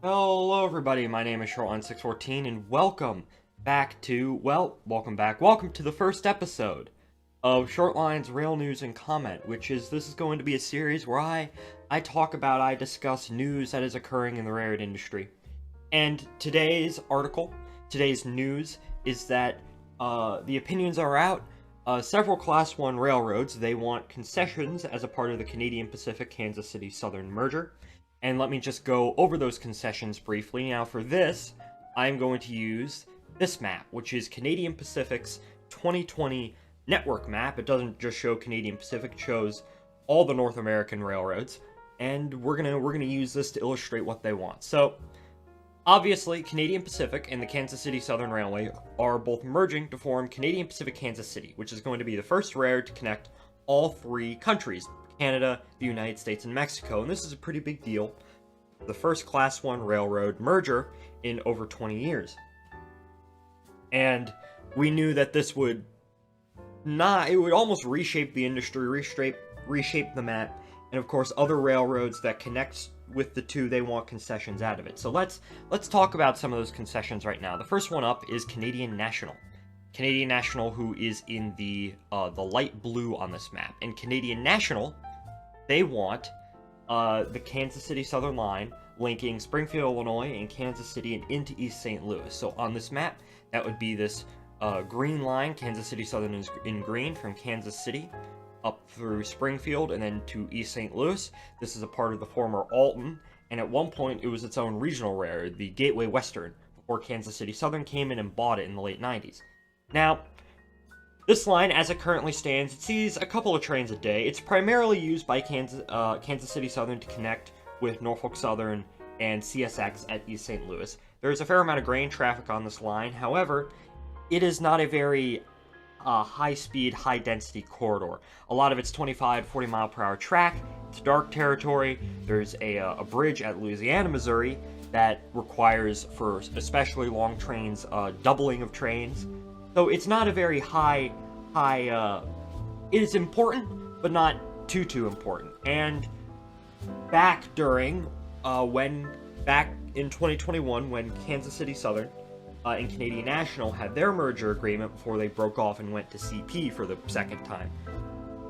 Hello everybody, my name is Shortline 614 and welcome back to the first episode of Shortline's Rail News and Comment, this is going to be a series where I discuss news that is occurring in the railroad industry. And today's news is that the opinions are out. Several Class 1 railroads, they want concessions as a part of the Canadian Pacific Kansas City Southern merger. And let me just go over those concessions briefly. Now for this, I'm going to use this map, which is Canadian Pacific's 2020 network map. It doesn't just show Canadian Pacific, it shows all the North American railroads. And we're gonna use this to illustrate what they want. So, obviously, Canadian Pacific and the Kansas City Southern Railway are both merging to form Canadian Pacific Kansas City, which is going to be the first railroad to connect all three countries, Canada, the United States, and Mexico. And this is a pretty big deal. The first Class 1 railroad merger in over 20 years. And we knew that this would almost reshape the industry, reshape the map. And of course, other railroads that connect with the two, they want concessions out of it. So let's talk about some of those concessions right now. The first one up is Canadian National. Canadian National, who is in the light blue on this map. And Canadian National, they want the Kansas City Southern line linking Springfield, Illinois, and Kansas City and into East St. Louis. So on this map, that would be this green line. Kansas City Southern is in green from Kansas City up through Springfield and then to East St. Louis. This is a part of the former Alton, and at one point it was its own regional railroad, the Gateway Western, before Kansas City Southern came in and bought it in the late 90s. Now, this line, as it currently stands, it sees a couple of trains a day. It's primarily used by Kansas City Southern to connect with Norfolk Southern and CSX at East St. Louis. There's a fair amount of grain traffic on this line. However, it is not a very high-speed, high-density corridor. A lot of it's 25 to 40 mile per hour track. It's dark territory. There's a bridge at Louisiana, Missouri that requires, for especially long trains, doubling of trains. So it's not a very high, it is important, but not too important. And back in 2021, when Kansas City Southern and Canadian National had their merger agreement before they broke off and went to CP for the second time,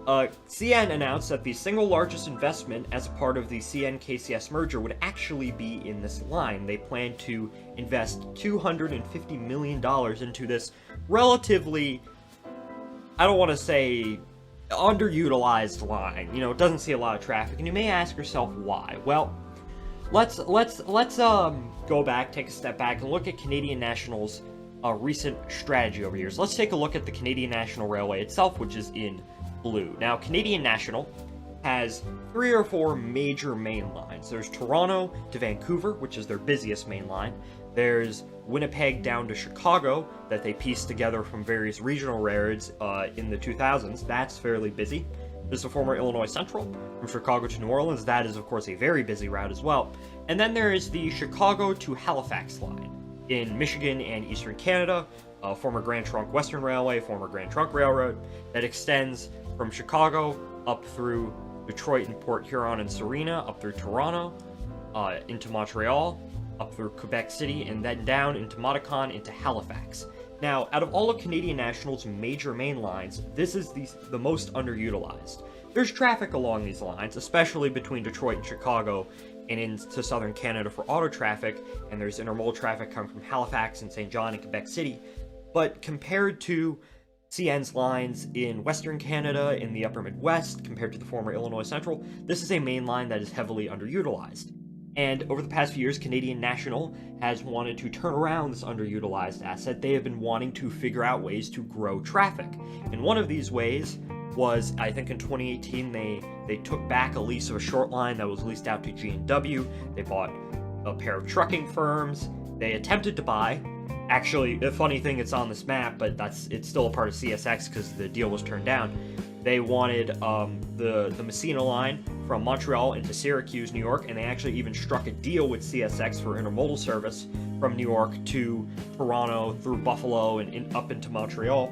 CN announced that the single largest investment as a part of the CN-KCS merger would actually be in this line. They plan to invest $250 million into this relatively, I don't want to say underutilized line. You know, it doesn't see a lot of traffic, and you may ask yourself why. Well, let's go back, take a step back, and look at Canadian National's recent strategy over years. Let's take a look at the Canadian National Railway itself, which is in blue. Now, Canadian National has 3 or 4 major main lines. There's Toronto to Vancouver, which is their busiest main line. There's Winnipeg down to Chicago that they pieced together from various regional railroads in the 2000s. That's fairly busy. There's the former Illinois Central from Chicago to New Orleans. That is, of course, a very busy route as well. And then there is the Chicago to Halifax line in Michigan and Eastern Canada, former Grand Trunk Western Railway, former Grand Trunk Railroad, that extends from Chicago up through Detroit and Port Huron and Serena, up through Toronto, into Montreal, up through Quebec City, and then down into Maticon, into Halifax. Now, out of all of Canadian National's major main lines, this is the most underutilized. There's traffic along these lines, especially between Detroit and Chicago, and into southern Canada for auto traffic, and there's intermodal traffic coming from Halifax and St. John and Quebec City. But compared to CN's lines in Western Canada, in the upper Midwest, compared to the former Illinois Central, this is a main line that is heavily underutilized. And over the past few years, Canadian National has wanted to turn around this underutilized asset. They have been wanting to figure out ways to grow traffic. And one of these ways was, I think in 2018, they took back a lease of a Shortline that was leased out to G&W. They bought a pair of trucking firms. They attempted to buy, actually, the funny thing, it's on this map, but it's still a part of CSX because the deal was turned down. They wanted the Messina line from Montreal into Syracuse, New York, and they actually even struck a deal with CSX for intermodal service from New York to Toronto, through Buffalo, and up into Montreal.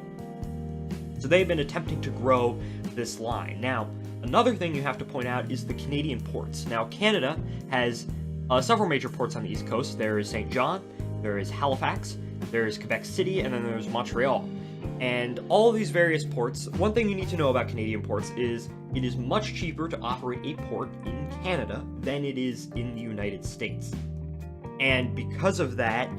So they've been attempting to grow this line. Now, another thing you have to point out is the Canadian ports. Now, Canada has several major ports on the East Coast. There is St. John, there is Halifax, there is Quebec City, and then there's Montreal. And all of these various ports, one thing you need to know about Canadian ports is it is much cheaper to operate a port in Canada than it is in the United States. And because of that,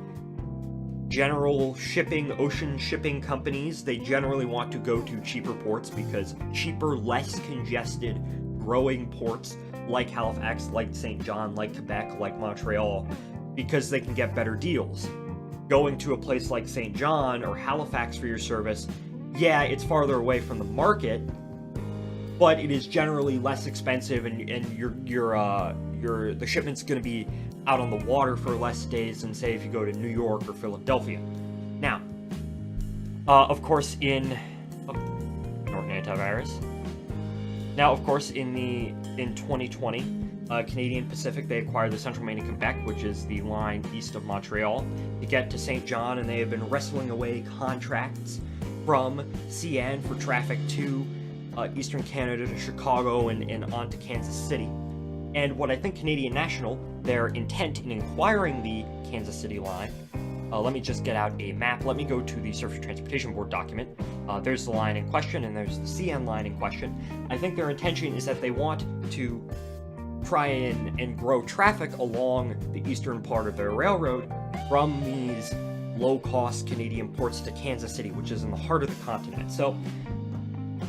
general shipping, ocean shipping companies, they generally want to go to cheaper ports because cheaper, less congested, growing ports like Halifax, like St. John, like Quebec, like Montreal, because they can get better deals. Going to a place like St. John or Halifax for your service, yeah, it's farther away from the market, but it is generally less expensive, and the shipment's going to be out on the water for less days than, say, if you go to New York or Philadelphia. Now, of course, in Norton Antivirus. Now, of course, in 2020. Canadian Pacific, they acquired the Central Maine and Quebec, which is the line east of Montreal, to get to St. John, and they have been wrestling away contracts from CN for traffic to Eastern Canada, to Chicago, and on to Kansas City. And what I think Canadian National, their intent in acquiring the Kansas City line, let me just get out a map. Let me go to the Surface Transportation Board document. There's the line in question, and there's the CN line in question. I think their intention is that they want to try and grow traffic along the eastern part of their railroad from these low-cost Canadian ports to Kansas City, which is in the heart of the continent. So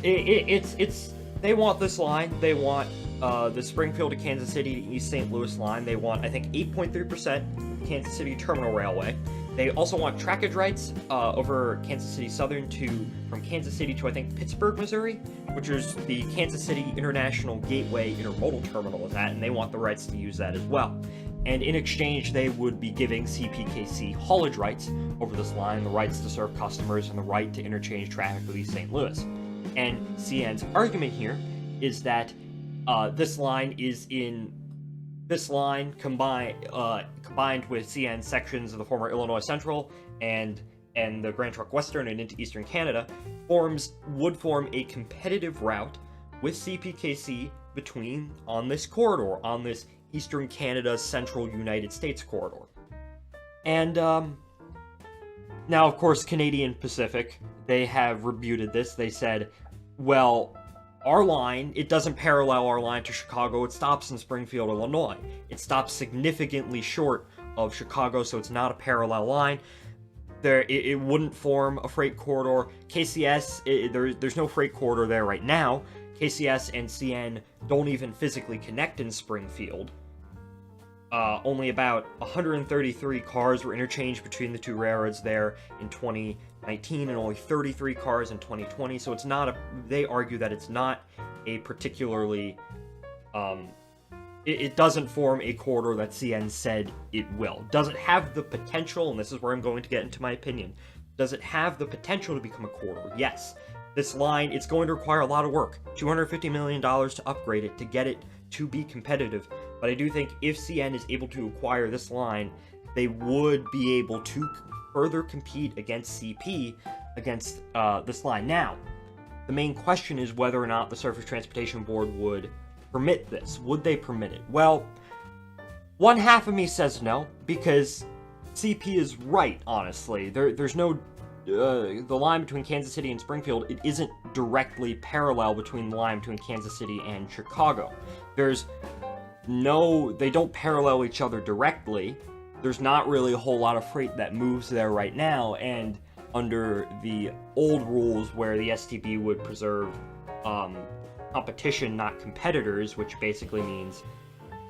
they want this line. They want the Springfield to Kansas City to East St. Louis line. They want, I think, 8.3% Kansas City Terminal Railway. They also want trackage rights over Kansas City Southern from Kansas City to, I think, Pittsburgh, Missouri, which is the Kansas City International Gateway Intermodal Terminal is at, and they want the rights to use that as well. And in exchange, they would be giving CPKC haulage rights over this line, the rights to serve customers, and the right to interchange traffic with East St. Louis. And CN's argument here is that this line combined with CN sections of the former Illinois Central and the Grand Trunk Western and into Eastern Canada would form a competitive route with CPKC on this corridor, on this Eastern Canada Central United States corridor. And now, of course, Canadian Pacific, they have rebuted this. They said, well, our line, it doesn't parallel our line to Chicago. It stops in Springfield, Illinois. It stops significantly short of Chicago, so it's not a parallel line. It wouldn't form a freight corridor. KCS, there's no freight corridor there right now. KCS and CN don't even physically connect in Springfield. Only about 133 cars were interchanged between the two railroads there in 2019, and only 33 cars in 2020. So it's not they argue that it's not a particularly, it doesn't form a corridor that CN said it will. Does it have the potential, and this is where I'm going to get into my opinion, does it have the potential to become a corridor? Yes. This line, it's going to require a lot of work, $250 million to upgrade it, to get it to be competitive. But I do think if CN is able to acquire this line, they would be able to further compete against CP against this line. Now, the main question is whether or not the Surface Transportation Board would permit this. Would they permit it? Well, one half of me says no, because CP is right, honestly. There's no... the line between Kansas City and Springfield, it isn't directly parallel between the line between Kansas City and Chicago. They don't parallel each other directly. There's not really a whole lot of freight that moves there right now, and under the old rules where the STB would preserve competition, not competitors, which basically means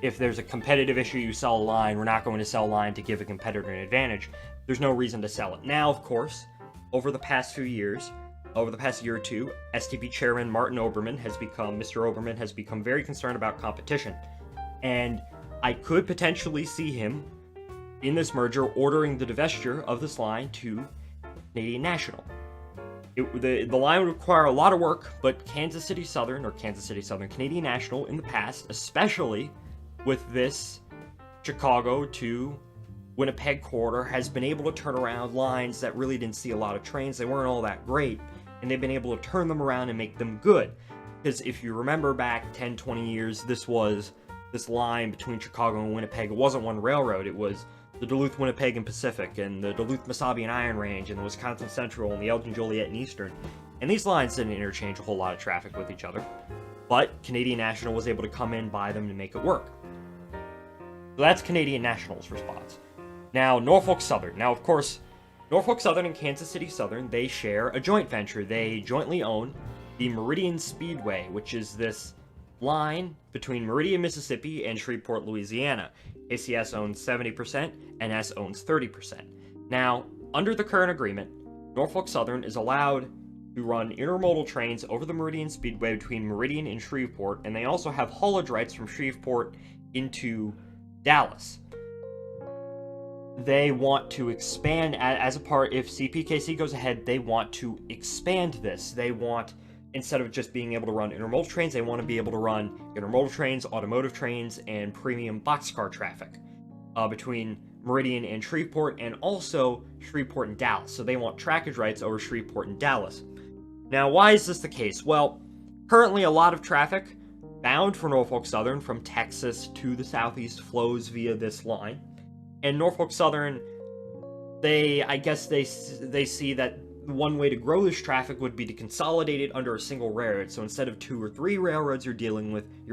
if there's a competitive issue, you sell a line, we're not going to sell a line to give a competitor an advantage. There's no reason to sell it. Now, of course, over the past year or two, STB Chairman Mr. Oberman has become very concerned about competition. And I could potentially see him, in this merger, ordering the divestiture of this line to Canadian National. The line would require a lot of work, but Kansas City Southern, Canadian National in the past, especially with this Chicago to Winnipeg corridor, has been able to turn around lines that really didn't see a lot of trains. They weren't all that great, and they've been able to turn them around and make them good. Because if you remember back 10, 20 years, this was this line between Chicago and Winnipeg. It wasn't one railroad. It was the Duluth, Winnipeg, and Pacific, and the Duluth, Mesabi, and Iron Range, and the Wisconsin Central, and the Elgin, Joliet, and Eastern. And these lines didn't interchange a whole lot of traffic with each other, but Canadian National was able to come in, buy them, and make it work. So that's Canadian National's response. Now, Norfolk Southern. Now, of course, Norfolk Southern and Kansas City Southern, they share a joint venture. They jointly own the Meridian Speedway, which is this line between Meridian, Mississippi, and Shreveport, Louisiana. KCS owns 70%, NS owns 30%. Now, under the current agreement, Norfolk Southern is allowed to run intermodal trains over the Meridian Speedway between Meridian and Shreveport, and they also have haulage rights from Shreveport into Dallas. They want to expand, as a part, if CPKC goes ahead, they want to expand this. They want, instead of just being able to run intermodal trains, they want to be able to run intermodal trains, automotive trains, and premium boxcar traffic between Meridian and Shreveport, and also Shreveport and Dallas. So they want trackage rights over Shreveport and Dallas. Now, why is this the case? Well, currently a lot of traffic bound for Norfolk Southern from Texas to the southeast flows via this line. And Norfolk Southern, I guess they see that one way to grow this traffic would be to consolidate it under a single railroad. So instead of 2 or 3 railroads you're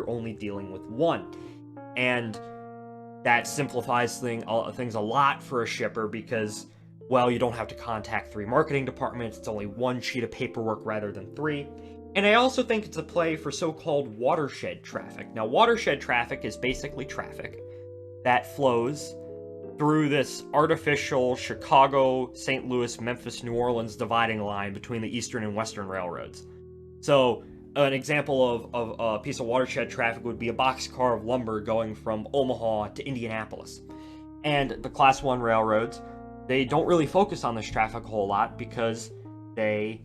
only dealing with one. And that simplifies things a lot for a shipper because, well, you don't have to contact 3 marketing departments. It's only 1 sheet of paperwork rather than 3. And I also think it's a play for so-called watershed traffic. Now, watershed traffic is basically traffic that flows through this artificial Chicago, St. Louis, Memphis, New Orleans dividing line between the Eastern and Western railroads. So an example of a piece of watershed traffic would be a boxcar of lumber going from Omaha to Indianapolis. And the Class 1 railroads, they don't really focus on this traffic a whole lot because they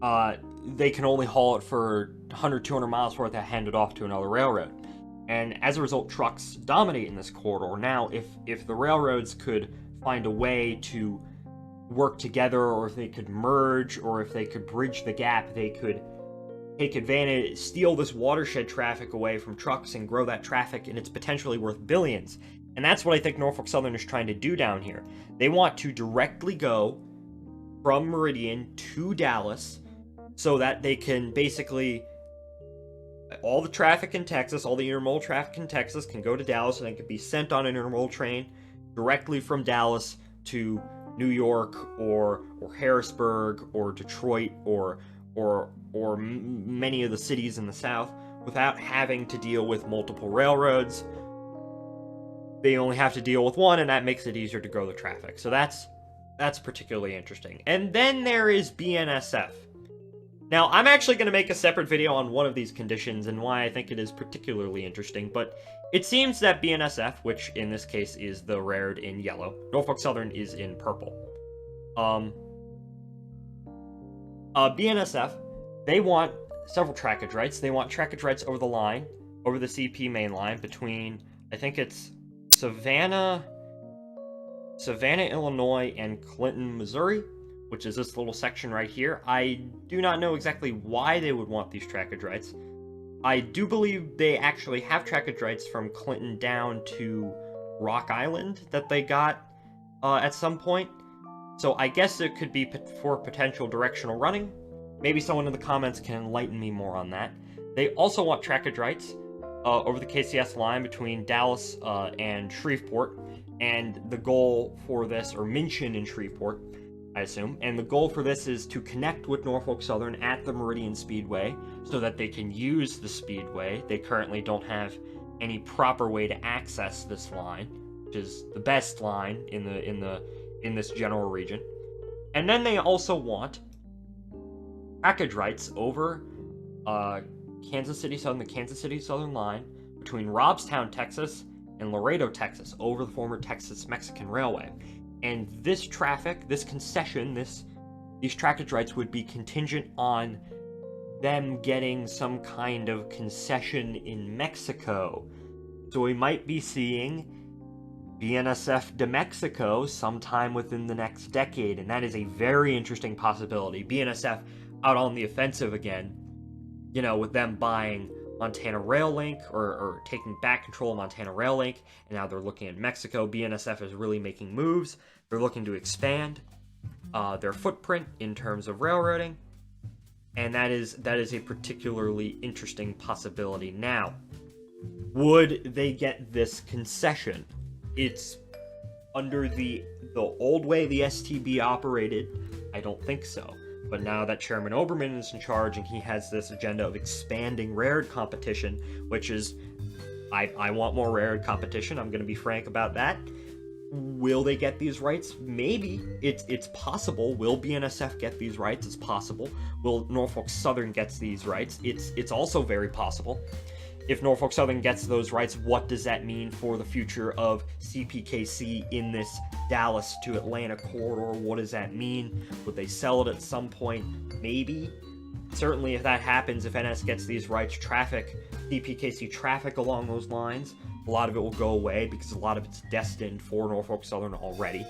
can only haul it for 100, 200 miles before they hand it off to another railroad. And as a result, trucks dominate in this corridor. Now, if the railroads could find a way to work together, or if they could merge, or if they could bridge the gap, they could take advantage, steal this watershed traffic away from trucks and grow that traffic, and it's potentially worth billions. And that's what I think Norfolk Southern is trying to do down here. They want to directly go from Meridian to Dallas so that they can basically, all the traffic in Texas, all the intermodal traffic in Texas can go to Dallas, and it can be sent on an intermodal train directly from Dallas to New York or Harrisburg or Detroit or many of the cities in the South without having to deal with multiple railroads. They only have to deal with one, and that makes it easier to grow the traffic. So that's particularly interesting. And then there is BNSF. Now, I'm actually going to make a separate video on one of these conditions and why I think it is particularly interesting, but it seems that BNSF, which in this case is the railroad in yellow, Norfolk Southern is in purple. BNSF, they want several trackage rights. They want trackage rights over the line, over the CP main line between, I think it's Savannah, Illinois, and Clinton, Missouri, which is this little section right here. I do not know exactly why they would want these trackage rights. I do believe they actually have trackage rights from Clinton down to Rock Island that they got at some point. So I guess it could be for potential directional running. Maybe someone in the comments can enlighten me more on that. They also want trackage rights over the KCS line between Dallas and Shreveport. And the goal for this, or Minchin in Shreveport, I assume, and the goal for this is to connect with Norfolk Southern at the Meridian Speedway so that they can use the Speedway. They currently don't have any proper way to access this line, which is the best line in this general region. And then they also want trackage rights over Kansas City Southern, the Kansas City Southern line between Robstown, Texas, and Laredo, Texas, over the former Texas-Mexican Railway. And this traffic, this concession, these trackage rights would be contingent on them getting some kind of concession in Mexico. So we might be seeing BNSF de Mexico sometime within the next decade, and that is a very interesting possibility. BNSF out on the offensive again, you know, with them buying Montana Rail Link, or taking back control of Montana Rail Link, and now they're looking at Mexico. BNSF is really making moves. They're looking to expand their footprint in terms of railroading, and that is a particularly interesting possibility. Now, would they get this concession? It's under the old way the STB operated. I don't think so. But now that Chairman Oberman is in charge and he has this agenda of expanding railroad competition, which is, I want more railroad competition, I'm going to be frank about that. Will they get these rights? Maybe. It's possible. Will BNSF get these rights? It's possible. Will Norfolk Southern get these rights? It's also very possible. If Norfolk Southern gets those rights, what does that mean for the future of CPKC in this Dallas to Atlanta corridor? What does that mean? Would they sell it at some point? Maybe. Certainly, if that happens, if NS gets these rights, CPKC traffic along those lines, a lot of it will go away because a lot of it's destined for Norfolk Southern already.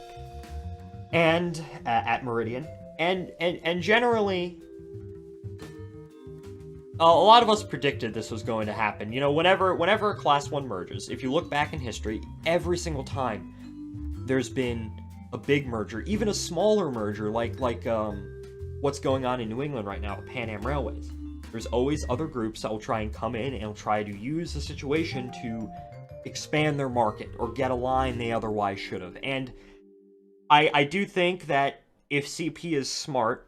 And at Meridian. And generally, a lot of us predicted this was going to happen. You know, whenever a Class 1 merges, if you look back in history, every single time there's been a big merger, even a smaller merger, like what's going on in New England right now with Pan Am Railways. There's always other groups that will try and come in and will try to use the situation to expand their market or get a line they otherwise should have. And I do think that if CP is smart,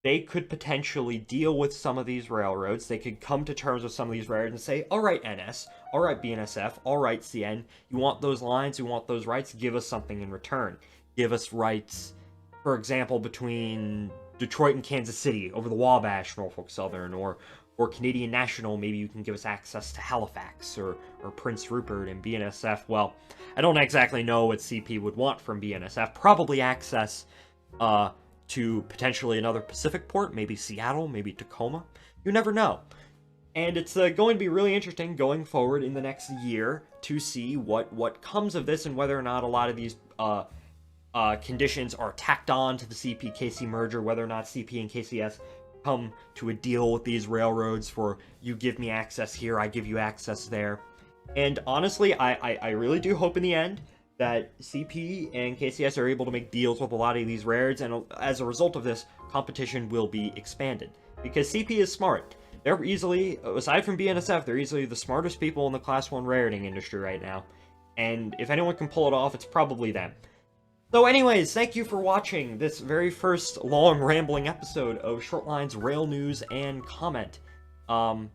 they could potentially deal with some of these railroads. They could come to terms with some of these railroads and say, all right, NS, all right, BNSF, all right, CN, you want those lines, you want those rights, give us something in return. Give us rights, for example, between Detroit and Kansas City over the Wabash, Norfolk Southern, or Canadian National, maybe you can give us access to Halifax or Prince Rupert. And BNSF, well, I don't exactly know what CP would want from BNSF. Probably access to potentially another Pacific port, maybe Seattle, maybe Tacoma. You never know. And it's going to be really interesting going forward in the next year to see what comes of this and whether or not a lot of these conditions are tacked on to the CPKC merger, whether or not CP and KCS come to a deal with these railroads for you give me access here, I give you access there. And honestly, I really do hope in the end that CP and KCS are able to make deals with a lot of these railroads, and as a result of this, competition will be expanded. Because CP is smart. They're easily, aside from BNSF, they're easily the smartest people in the Class 1 railroading industry right now. And if anyone can pull it off, it's probably them. So anyways, thank you for watching this very first long rambling episode of Shortline's Rail News and Comment. Well,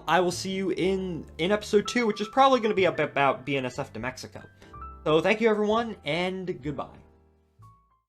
I will see you in episode 2, which is probably going to be about BNSF to Mexico. So thank you everyone, and goodbye.